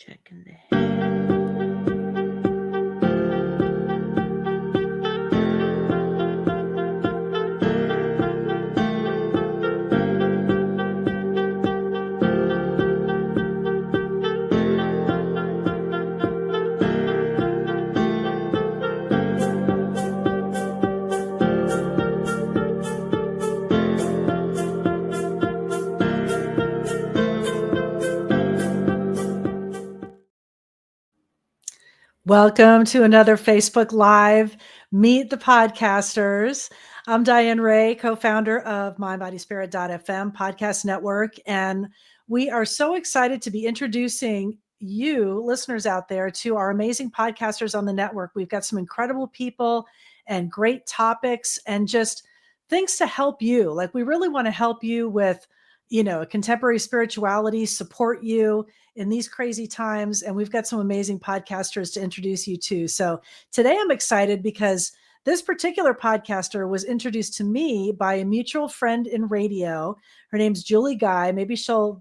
Checking the head. Welcome to another Facebook Live, Meet the Podcasters. I'm Diane Ray, co-founder of MindBodySpirit.fm podcast network, and we are so excited to be introducing you, listeners out there, to our amazing podcasters on the network. We've got some incredible people and great topics and just things to help you. Like, we really want to help you with, contemporary spirituality, support you in these crazy times. And we've got some amazing podcasters to introduce you to. So today I'm excited because this particular podcaster was introduced to me by a mutual friend in radio. Her name's Julie Guy. Maybe she'll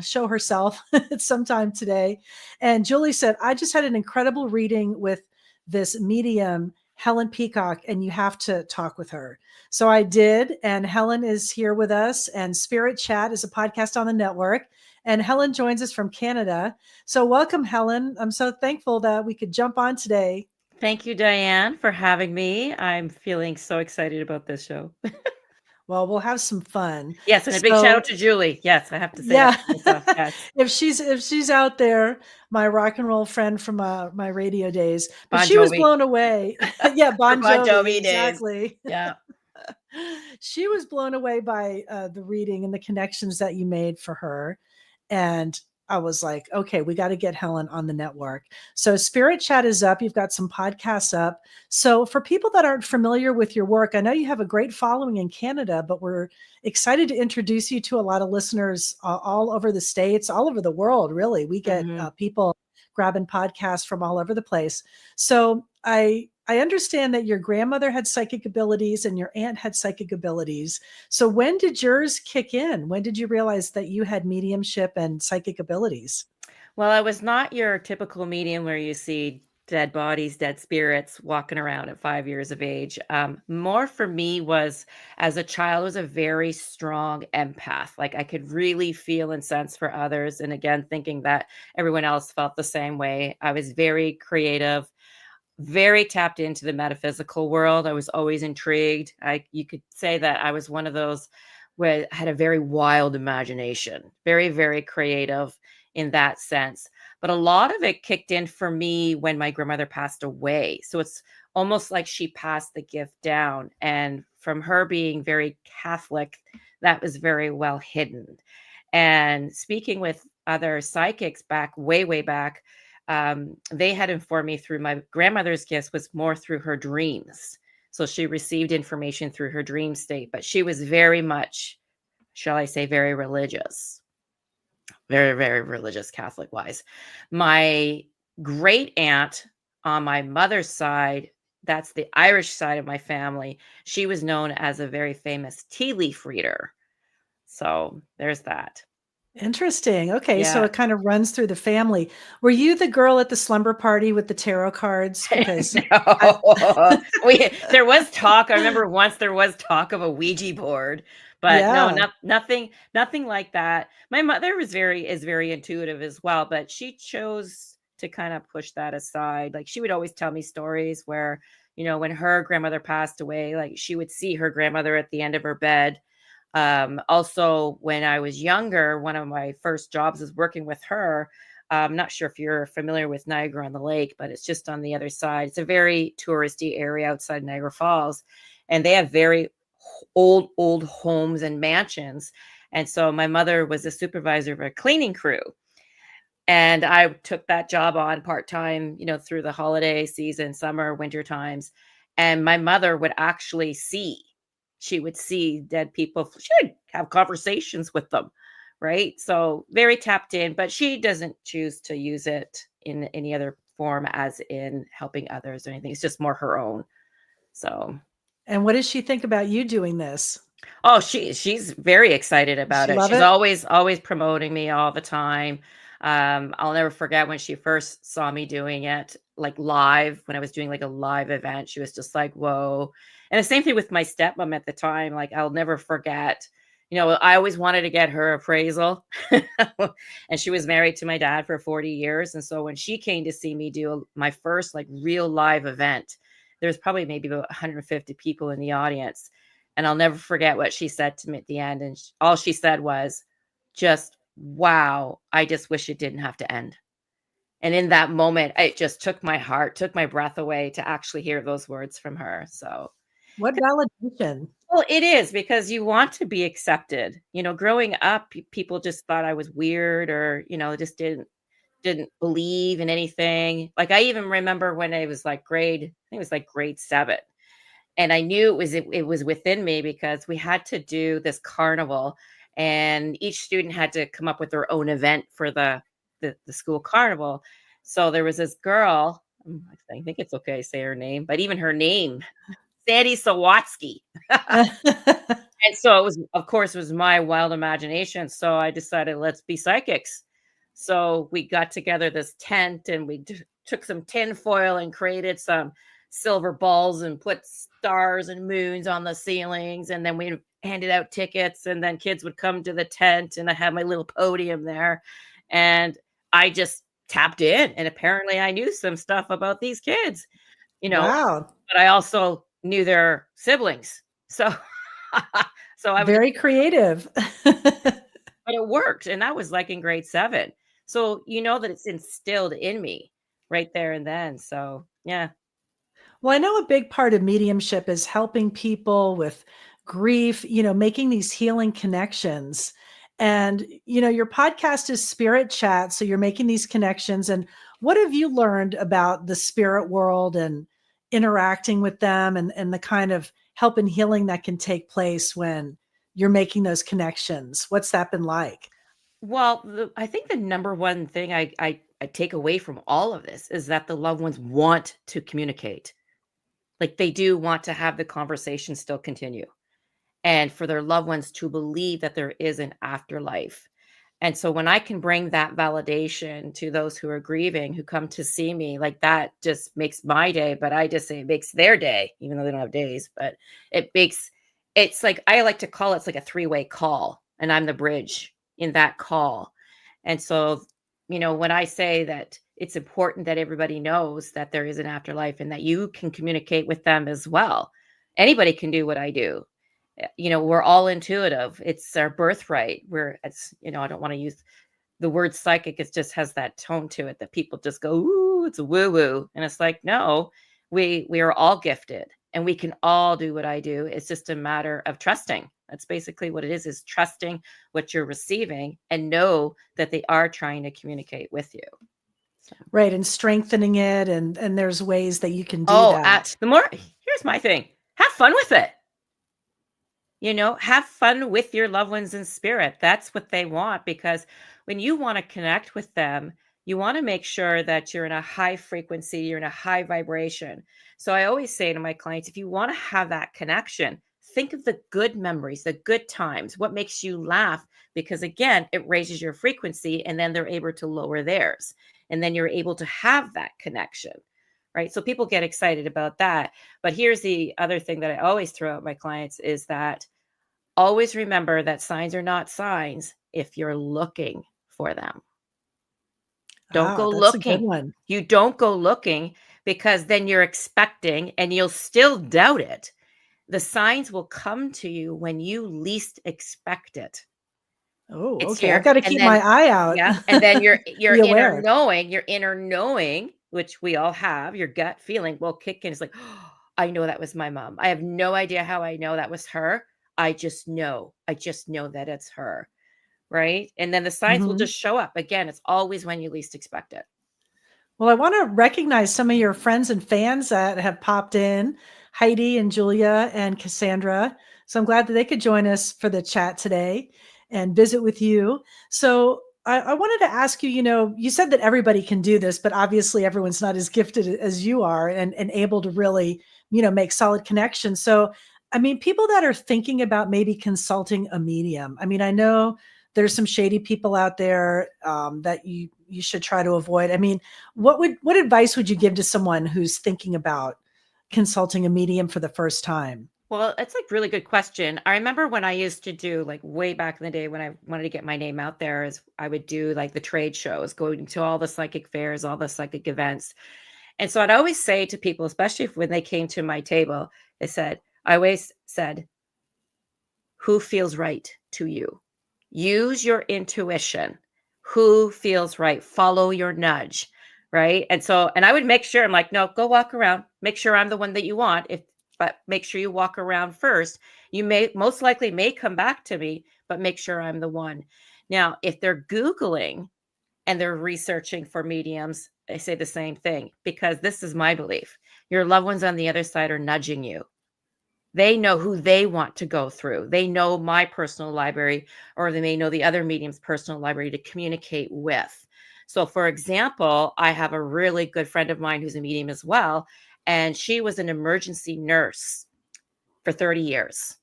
show herself sometime today. And Julie said, I just had an incredible reading with this medium, Helen Peacock, and you have to talk with her. So I did. And Helen is here with us. And Spirit Chat is a podcast on the network. And Helen joins us from Canada. So welcome, Helen. I'm so thankful that we could jump on today. Thank you, Diane, for having me. I'm feeling so excited about this show. Well, we'll have some fun. Yes, and a big shout out to Julie. Yes, I have to say that myself. Yes. if she's out there, my rock and roll friend from my radio days. But Bon she was Jovi. blown away. Yeah, Bon Jovi, exactly. Days. Yeah. She was blown away by the reading and the connections that you made for her. And I was like, okay, we got to get Helen on the network. So Spirit Chat is up. You've got some podcasts up. So for people that aren't familiar with your work, I know you have a great following in Canada, but we're excited to introduce you to a lot of listeners all over the States, all over the world, really. We get people grabbing podcasts from all over the place. So I understand that your grandmother had psychic abilities and your aunt had psychic abilities. So when did yours kick in? When did you realize that you had mediumship and psychic abilities? Well, I was not your typical medium where you see dead bodies, dead spirits walking around at 5 years of age. More for me was, as a child, was a very strong empath. Like, I could really feel and sense for others. And again, thinking that everyone else felt the same way. I was very creative, very tapped into the metaphysical world. I was always intrigued. You could say that I was one of those where I had a very wild imagination, very, very creative in that sense. But a lot of it kicked in for me when my grandmother passed away. So it's almost like she passed the gift down. And from her being very Catholic, that was very well hidden. And speaking with other psychics back, way back, they had informed me through my grandmother's gifts was more through her dreams. So she received information through her dream state, but she was very much, shall I say, very religious, very, very religious Catholic wise. My great aunt on my mother's side, that's the Irish side of my family. She was known as a very famous tea leaf reader. So there's that. Interesting. Okay. Yeah. So it kind of runs through the family. Were you the girl at the slumber party with the tarot cards? Because there was talk. I remember once there was talk of a Ouija board, but no, nothing like that. My mother is very intuitive as well, but she chose to kind of push that aside. Like, she would always tell me stories where, when her grandmother passed away, like, she would see her grandmother at the end of her bed. Also, when I was younger, one of my first jobs was working with her. I'm not sure if you're familiar with Niagara on the Lake, but it's just on the other side. It's a very touristy area outside Niagara Falls, and they have very old homes and mansions. And so my mother was a supervisor of a cleaning crew, and I took that job on part-time, through the holiday season, summer, winter times. And my mother would actually she would see dead people. She would have conversations with them, right? So very tapped in, but she doesn't choose to use it in any other form as in helping others or anything. It's just more her own. So. And what does she think about you doing this? Oh, she's very excited about it. She's always promoting me all the time. I'll never forget when she first saw me doing it, like live, when I was doing like a live event. She was just like, whoa. And the same thing with my stepmom at the time. Like, I'll never forget. I always wanted to get her appraisal. And she was married to my dad for 40 years. And so when she came to see me do my first like real live event, there's probably maybe about 150 people in the audience. And I'll never forget what she said to me at the end. And all she said was, just, wow, I just wish it didn't have to end. And in that moment, it just took my heart, took my breath away to actually hear those words from her. So, What validation. well, it is because you want to be accepted. Growing up, people just thought I was weird or, just didn't believe in anything. Like I even remember when I was like I think it was like grade 7. And I knew it was within me because we had to do this carnival and each student had to come up with their own event for the school carnival. So there was this girl, I think it's okay to say her name, but even her name, Sandy Sawatsky. And so it was, of course, it was my wild imagination. So I decided, let's be psychics. So we got together this tent and we took some tin foil and created some silver balls and put stars and moons on the ceilings. And then we handed out tickets and then kids would come to the tent and I had my little podium there. And I just tapped in and apparently I knew some stuff about these kids, you know, Wow. but I also knew their siblings. So so I was Very creative. but it worked, and that was, like, in grade 7. So, you know that it's instilled in me right there and then, so, yeah. Well, I know a big part of mediumship is helping people with grief, making these healing connections. And, your podcast is Spirit Chat. So you're making these connections. And what have you learned about the spirit world and interacting with them and the kind of help and healing that can take place when you're making those connections? What's that been like? Well, I think the number one thing I take away from all of this is that the loved ones want to communicate. Like, they do want to have the conversation still continue, and for their loved ones to believe that there is an afterlife. And so when I can bring that validation to those who are grieving, who come to see me, like that just makes my day, but I just say it makes their day, even though they don't have days, but it's like, I like to call it's like a three-way call, and I'm the bridge in that call. And so, when I say that it's important that everybody knows that there is an afterlife and that you can communicate with them as well. Anybody can do what I do. We're all intuitive. It's our birthright. I don't want to use the word psychic. It just has that tone to it that people just go, ooh, it's a woo woo. And it's like, no, we are all gifted and we can all do what I do. It's just a matter of trusting. That's basically what it is trusting what you're receiving and know that they are trying to communicate with you. So. Right. And strengthening it. And there's ways that you can do Oh, that. here's my thing. Have fun with it. Have fun with your loved ones in spirit. That's what they want because when you want to connect with them, you want to make sure that you're in a high frequency, you're in a high vibration. So I always say to my clients, if you want to have that connection, think of the good memories, the good times, what makes you laugh, because again, it raises your frequency and then they're able to lower theirs. And then you're able to have that connection. Right. So people get excited about that. But here's the other thing that I always throw at my clients is that always remember that signs are not signs if you're looking for them. Don't Ah, go that's a good looking. one. You don't go looking because then you're expecting and you'll still doubt it. The signs will come to you when you least expect it. Oh, It's okay. I've here, got to and keep my then eye out. yeah, and then your Be inner aware. knowing, which we all have, your gut feeling will kick in. It's like, oh, I know that was my mom. I have no idea how I know that was her. I just know. I just know that it's her. Right. And then the signs will Mhm. just show up. Again, it's always when you least expect it. Well, I want to recognize some of your friends and fans that have popped in, Heidi and Julia and Cassandra. So I'm glad that they could join us for the chat today and visit with you. So I wanted to ask you, you said that everybody can do this, but obviously everyone's not as gifted as you are and able to really, make solid connections. So, I mean, people that are thinking about maybe consulting a medium, I mean, I know there's some shady people out there that you should try to avoid? I mean, what advice would you give to someone who's thinking about consulting a medium for the first time? Well, it's like really good question. I remember when I used to do like way back in the day when I wanted to get my name out there is I would do like the trade shows, going to all the psychic fairs, all the psychic events. And so I'd always say to people, especially when they came to my table, I always said, who feels right to you? Use your intuition. Who feels right? Follow your nudge. Right. And I would make sure I'm like, no, go walk around, make sure I'm the one that you want. But make sure you walk around first. You may most likely may come back to me, but make sure I'm the one. Now, if they're Googling and they're researching for mediums, I say the same thing because this is my belief. Your loved ones on the other side are nudging you. They know who they want to go through. They know my personal library, or they may know the other medium's personal library to communicate with. So, for example, I have a really good friend of mine who's a medium as well, and she was an emergency nurse for 30 years.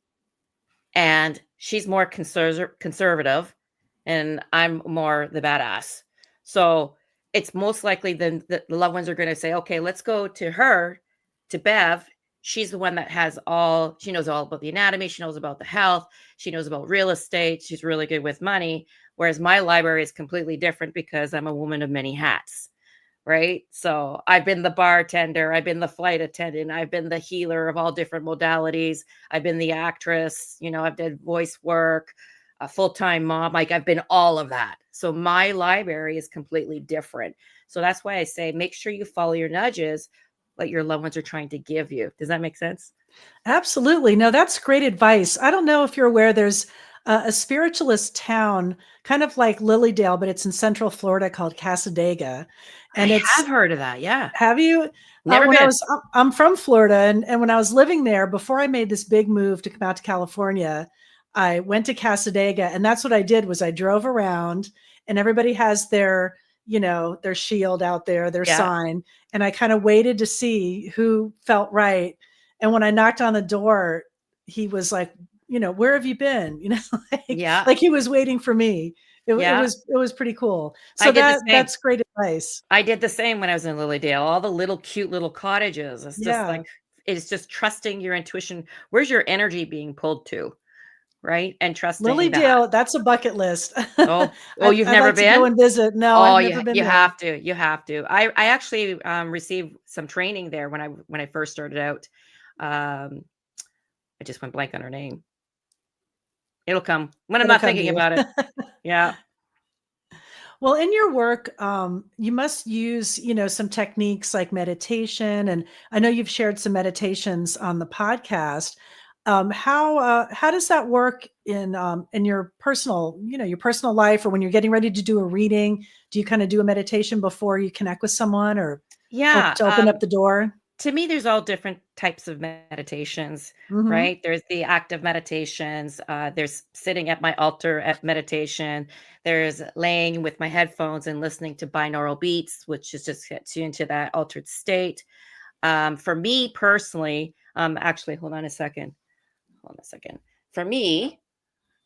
And she's more conservative, and I'm more the badass. So, it's most likely then the loved ones are going to say, okay, let's go to her, to Bev. She's the one that she knows all about the anatomy. She knows about the health. She knows about real estate. She's really good with money. Whereas my library is completely different because I'm a woman of many hats. Right. So I've been the bartender. I've been the flight attendant. I've been the healer of all different modalities. I've been the actress. I've done voice work, a full-time mom. Like I've been all of that. So my library is completely different. So that's why I say, make sure you follow your nudges, what your loved ones are trying to give you. Does that make sense? Absolutely. No, that's great advice. I don't know if you're aware, there's a spiritualist town, kind of like Lilydale, but it's in Central Florida called Casadega. And I it's, have heard of that. Yeah. have you? Never When been. I'm from Florida, and when I was living there, before I made this big move to come out to California, I went to Casadega, and that's what I did was I drove around, and everybody has their shield out there, their Yeah. sign, and I kind of waited to see who felt right. And when I knocked on the door, he was like, where have you been? like, Yeah. like he was waiting for me. It Yeah. was pretty cool. I So did the same. that's great advice. I did the same when I was in Lilydale. All the little cute little cottages. Yeah. It's just trusting your intuition. Where's your energy being pulled to? Right. And trusting that. Lilydale, that's a bucket list. Oh, you've I'd never like to go been? and visit. No, Oh, I've never been you there. have to. You have to. I actually received some training there when I first started out. Um, I just went blank on her name. It'll come when I'm It'll not come to thinking you. about it. Yeah. Well, in your work, you must use, some techniques like meditation, and I know you've shared some meditations on the podcast. How does that work in your personal, your personal life, or when you're getting ready to do a reading? Do you kind of do a meditation before you connect with someone, or Yeah. to open up the door? To me, there's all different types of meditations, Hmm. right? There's the active meditations. There's sitting at my altar at meditation. There's laying with my headphones and listening to binaural beats, which is just gets you into that altered state. For me personally, actually, hold on a second. Hold on a second. For me,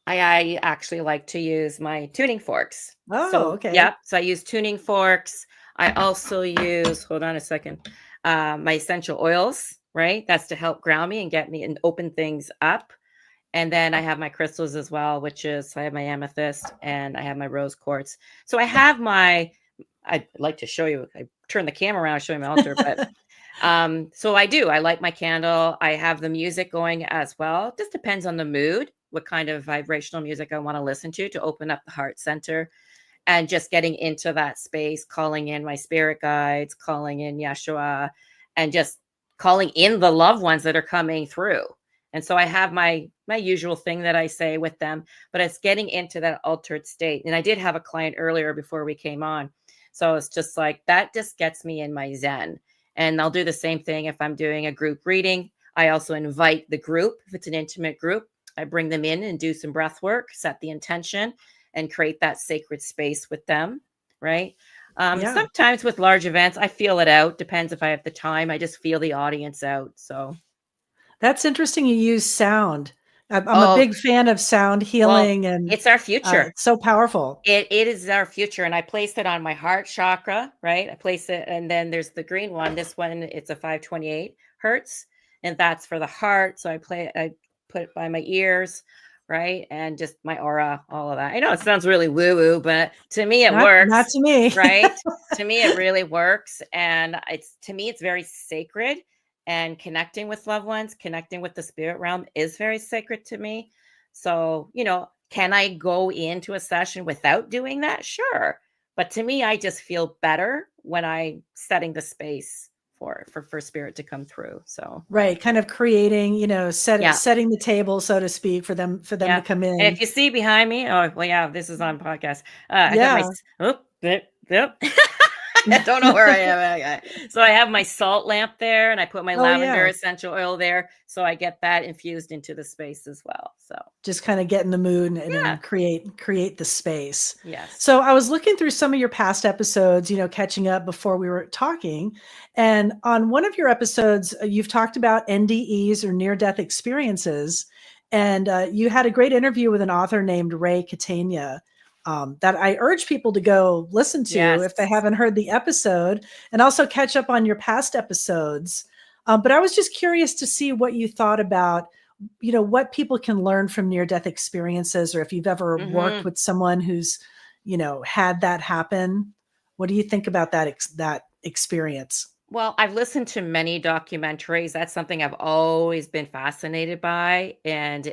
I actually like to use my tuning forks. Oh, So, okay. yeah, so I use tuning forks. I also use, hold on a second, my essential oils, right? That's to help ground me and get me and open things up. And then I have my crystals as well, which is I have my amethyst and I have my rose quartz. So I'd like to show you, I turn the camera around, show you my altar, but so I do. I light my candle. I have the music going as well. It just depends on the mood, what kind of vibrational music I want to listen to open up the heart center and just getting into that space, calling in my spirit guides, calling in Yeshua, and just calling in the loved ones that are coming through. And so I have my usual thing that I say with them, but it's getting into that altered state. And I did have a client earlier before we came on. So it's just like that just gets me in my zen. And I'll do the same thing if I'm doing a group reading. I also invite the group, if it's an intimate group, I bring them in and do some breath work, set the intention, and create that sacred space with them. Right. Yeah. Sometimes with large events, I feel it out. Depends if I have the time. I just feel the audience out. So, That's interesting you use sound. I'm a Oh, big fan of sound well, healing, and it's our future. it's so powerful. It is our future, and I placed it on my heart chakra, right? I place it, and then there's the green one. This one, it's a 528 hertz, and that's for the heart. So I put it by my ears, right, and just my aura, all of that. I know it sounds really woo woo, but to me it Not works, to me. right? To me, it really works, and it's to me it's very sacred. And connecting with loved ones, connecting with the spirit realm is very sacred to me. So, can I go into a session without doing that? Sure. But to me, I just feel better when I setting the space for spirit to come through. So Right, kind of creating, yeah. setting the table, so to speak, for them to Yeah. come And if in. you see behind me, oh well, yeah, this is on podcast. I got Yeah. oh, yep. I don't know where I am. So I have my salt lamp there, and I put my Oh, lavender yeah. essential oil there, so I get that infused into the space as well. So Just kind of get in the mood and yeah, create the space. yes. So I was looking through some of your past episodes, catching up before we were talking. And on one of your episodes, you've talked about NDEs, or near death experiences. And you had a great interview with an author named Ray Catania, that I urge people to go listen to Yes. if they haven't heard the episode, and also catch up on your past episodes. But I was just curious to see what you thought about, what people can learn from near death experiences, or if you've ever worked Mhm. with someone who's, had that happen. What do you think about that experience? Well, I've listened to many documentaries. That's something I've always been fascinated by. And,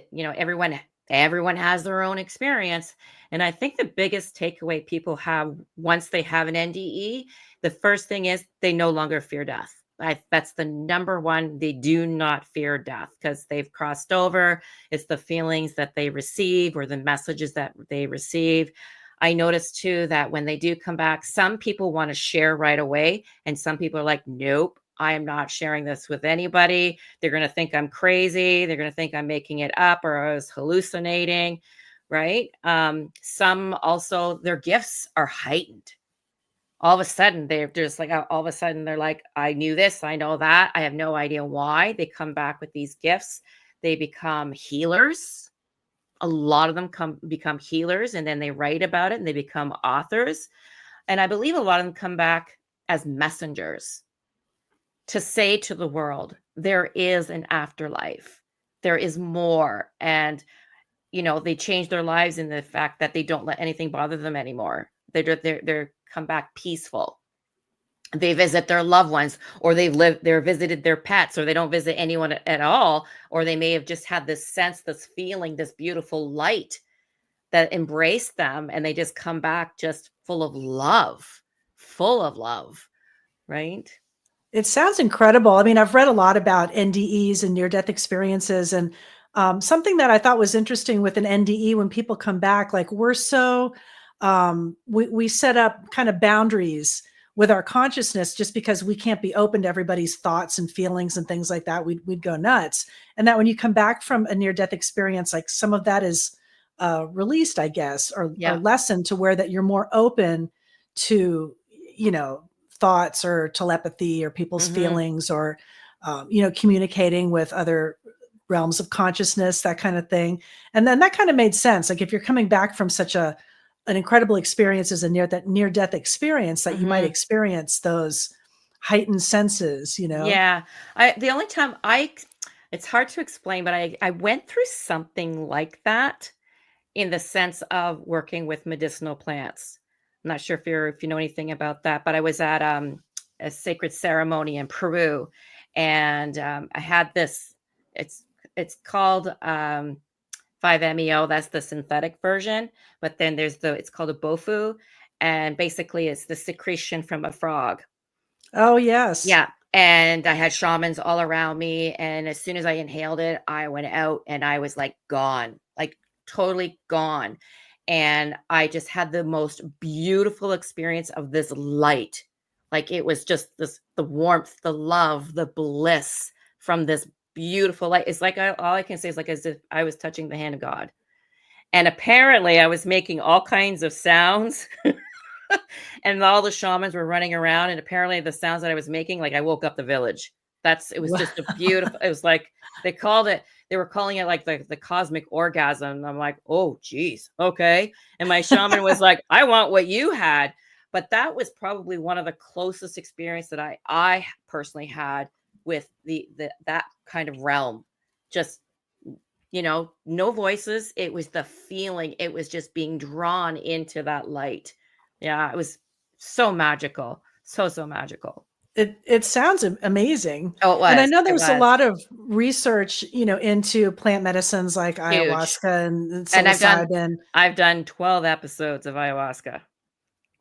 everyone has their own experience. And I think the biggest takeaway people have once they have an NDE, the first thing is they no longer fear death. That's the number one. They do not fear death because they've crossed over. It's the feelings that they receive or the messages that they receive. I noticed too that when they do come back, some people want to share right away, and some people are like, nope, I am not sharing this with anybody. They're going to think I'm crazy. They're going to think I'm making it up or I was hallucinating. Right. Some also, their gifts are heightened. All of a sudden, they're just like, all of a sudden, they're like, I knew this, I know that. I have no idea why. They come back with these gifts. They become healers. A lot of them become healers, and then they write about it and they become authors. And I believe a lot of them come back as messengers to say to the world, there is an afterlife. There is more. And, they change their lives in the fact that they don't let anything bother them anymore. They're come back peaceful. They visit their loved ones, or they're visited their pets, or they don't visit anyone at all, or they may have just had this sense, this feeling, this beautiful light that embrace them, and they just come back just full of love, right? It sounds incredible. I mean, I've read a lot about NDEs and near death experiences, and something that I thought was interesting with an NDE, when people come back, like, we're so we set up kind of boundaries with our consciousness, just because we can't be open to everybody's thoughts and feelings and things like that. We'd go nuts. And that when you come back from a near death experience, like, some of that is released, I guess, or Yeah. lessened, to where that you're more open to, you know, thoughts or telepathy or people's Mhm. feelings, or communicating with other realms of consciousness, that kind of thing. And then that kind of made sense. Like, if you're coming back from such an incredible experience as a near death experience, that you might Mhm. experience those heightened senses. Yeah. I the only time I it's hard to explain, but I went through something like that in the sense of working with medicinal plants. I'm not sure if you know anything about that, but I was at a sacred ceremony in Peru, and I had this. It's it's called 5-MeO. That's the synthetic version, but then it's called a bofu, and basically it's the secretion from a frog. Oh, yes. Yeah, and I had shamans all around me, and as soon as I inhaled it, I went out and I was, like, gone, like, totally gone, and I just had the most beautiful experience of this light. Like, it was just the warmth, the love, the bliss from this beautiful light. It's like all I can say is, like, as if I was touching the hand of God, and apparently I was making all kinds of sounds. And all the shamans were running around, and apparently the sounds that I was making, like, I woke up the village. It was Wow. just a beautiful, it was like, they called it they were calling it like the cosmic orgasm. And I'm like, oh, geez. Okay. And my shaman was like, I want what you had. But that was probably one of the closest experience that I personally had with that kind of realm. Just, no voices. It was the feeling. It was just being drawn into that light. Yeah, it was so magical. So magical. It sounds amazing. Oh, it And I was. know It there's a was lot of research, into plant medicines like huge. ayahuasca and And psilocybin. I've done 12 episodes of ayahuasca.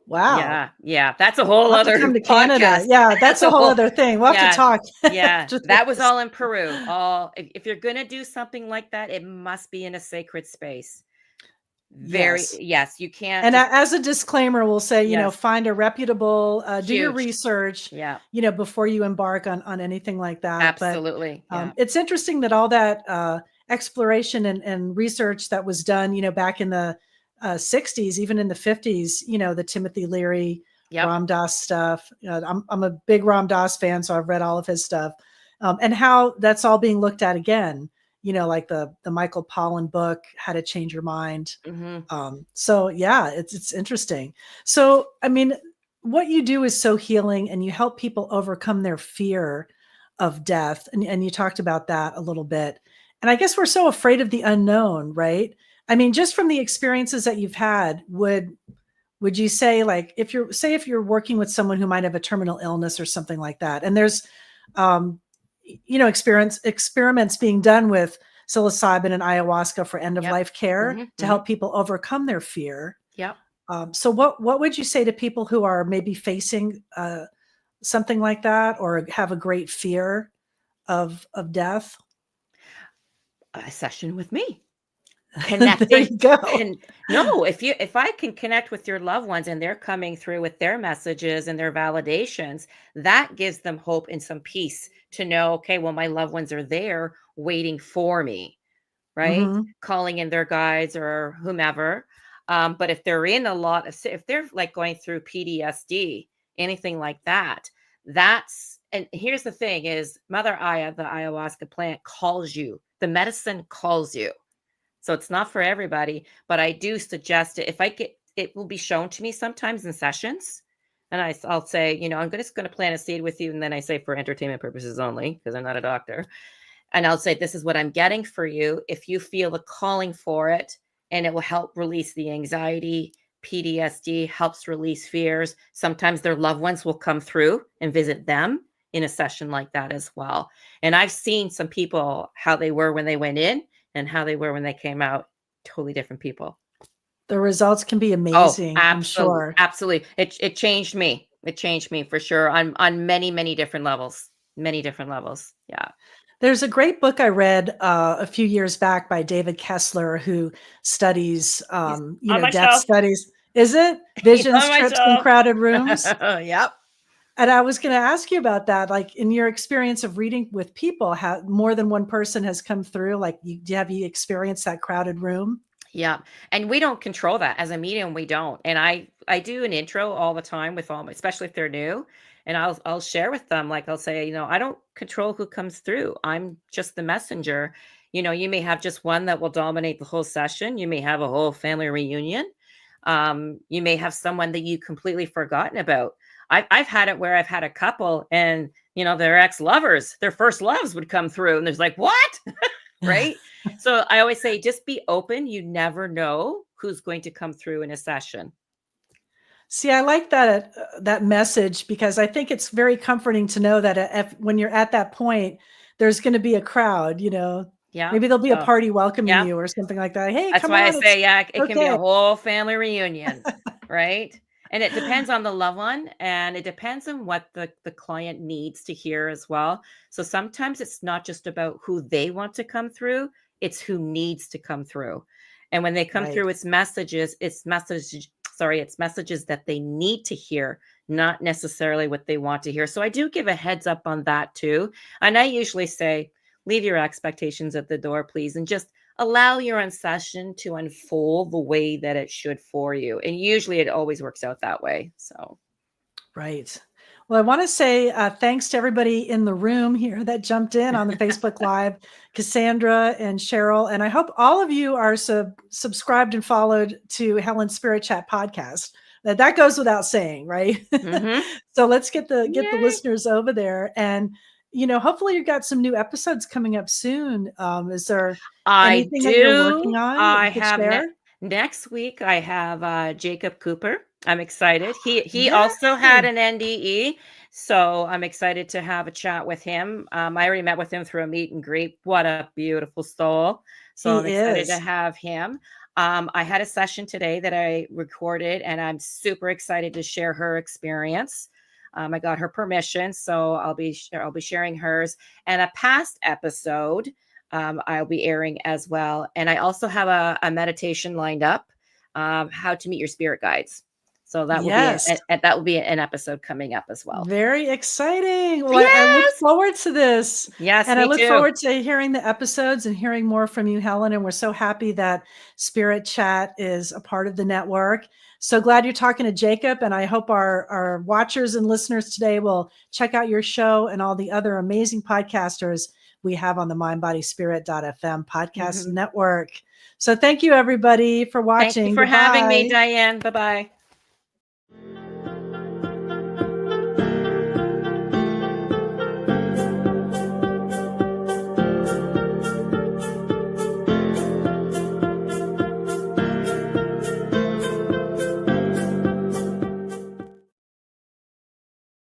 Wow. Yeah, yeah, that's a whole I'll have to other come to Canada. podcast. Yeah, that's That's a a whole whole other thing. We'll have to yeah, talk yeah. after That was this. all in Peru. All if you're gonna do something like that, it must be in a sacred space. Very Yes. yes, you can't And just as a disclaimer, we'll say, yes, find a reputable, do your huge. research, Yeah, before you embark on anything like that. But absolutely. Yeah. it's interesting that all that exploration and research that was done, back in the 60s, even in the 50s, the Timothy Leary, Yep. Ram Dass stuff. I'm a big Ram Dass fan, so I've read all of his stuff, and how that's all being looked at again. Like the Michael Pollan book, How to Change Your Mind. Mhm. So yeah, it's interesting. So, I mean, what you do is so healing, and you help people overcome their fear of death. And you talked about that a little bit. And I guess we're so afraid of the unknown, right? I mean, just from the experiences that you've had, would you say, like, if you're working with someone who might have a terminal illness or something like that, and there's um experiments being done with psilocybin and ayahuasca for end of Yep. life care Mhm. to Mhm. help people overcome their fear. Yep. So what would you say to people who are maybe facing something like that, or have a great fear of death? A session with me. There Connecting you go. can no, if I can connect with your loved ones and they're coming through with their messages and their validations, that gives them hope and some peace to know, okay, well, my loved ones are there waiting for me, right? Hmm. Calling in their guides or whomever. But if they're in a lot of, if they're like going through PTSD, anything like that, and here's the thing is Mother Aya, the ayahuasca plant calls you, the medicine calls you. So it's not for everybody, but I do suggest it. If I get it will be shown to me sometimes in sessions. And I'll say, I'm just going to plant a seed with you. And then I say for entertainment purposes only, because I'm not a doctor. And I'll say, this is what I'm getting for you. If you feel the calling for it, and it will help release the anxiety, PTSD, helps release fears. Sometimes their loved ones will come through and visit them in a session like that as well. And I've seen some people, how they were when they went in and how they were when they came out, totally different people. The results can be Oh, amazing, I'm absolutely, sure. absolutely. It changed me. It changed me for sure on many different levels. Many different levels. Yeah. There's a great book I read a few years back by David Kessler, who studies, He's on my death shelf. studies. Is it He's Visions, on my Trips, and shelf. Crowded Rooms? Yep. And I was going to ask you about that. Like, in your experience of reading with people, how more than one person has come through? Like, have you experienced that crowded room? Yeah. And we don't control that as a medium. We don't. And I do an intro all the time with especially if they're new. And I'll share with them, like I'll say, I don't control who comes through. I'm just the messenger. You may have just one that will dominate the whole session. You may have a whole family reunion. You may have someone that you completely forgotten about. I've had it where I've had a couple and their ex-lovers, their first loves would come through and there's like, what? Right? So I always say, just be open. You never know who's going to come through in a session. See, I like that message, because I think it's very comforting to know that when you're at that point, there's going to be a crowd. Yeah. Maybe there'll be a So, party welcoming yeah. you or something like that. Hey, That's come why I on, it's say, yeah, it can be okay. a whole family reunion, right? And it depends on the loved one and it depends on what the client needs to hear as well. So sometimes it's not just about who they want to come through, it's who needs to come through. And when they come Right. through, it's messages that they need to hear, not necessarily what they want to hear. So I do give a heads up on that too. And I usually say, leave your expectations at the door, please, and just allow your own session to unfold the way that it should for you. And usually it always works out that way. So, Right. Well, I want to say thanks to everybody in the room here that jumped in on the Facebook Live, Cassandra and Cheryl. And I hope all of you are subscribed and followed to Helen's Spirit Chat podcast. That goes without saying, right? Mm-hmm. So let's get the Yay. listeners over there. And, hopefully you've got some new episodes coming up soon. Is there I anything that you're working do. on that I you could have share? next week. I have Jacob Cooper. I'm excited. He also had Yay! an NDE, so I'm excited to have a chat with him. I already met with him through a meet and greet. What a beautiful soul! So He I'm excited to is. have him. I had a session today that I recorded, and I'm super excited to share her experience. I got her permission, so I'll be sharing hers and a past episode. I'll be airing as well. And I also have a meditation lined up, how to meet your spirit guides. So that will be Yes. that will be an episode coming up as well. Very exciting. Well, I look Yes. forward to this. Yes, And I me look too. forward to hearing the episodes and hearing more from you, Helen. And we're so happy that Spirit Chat is a part of the network. So glad you're talking to Jacob. And I hope our watchers and listeners today will check out your show and all the other amazing podcasters we have on the mindbodyspirit.fm podcast Mm-hmm. network. So thank you, everybody, for Thank you watching. for having me, Goodbye. Diane. Bye-bye.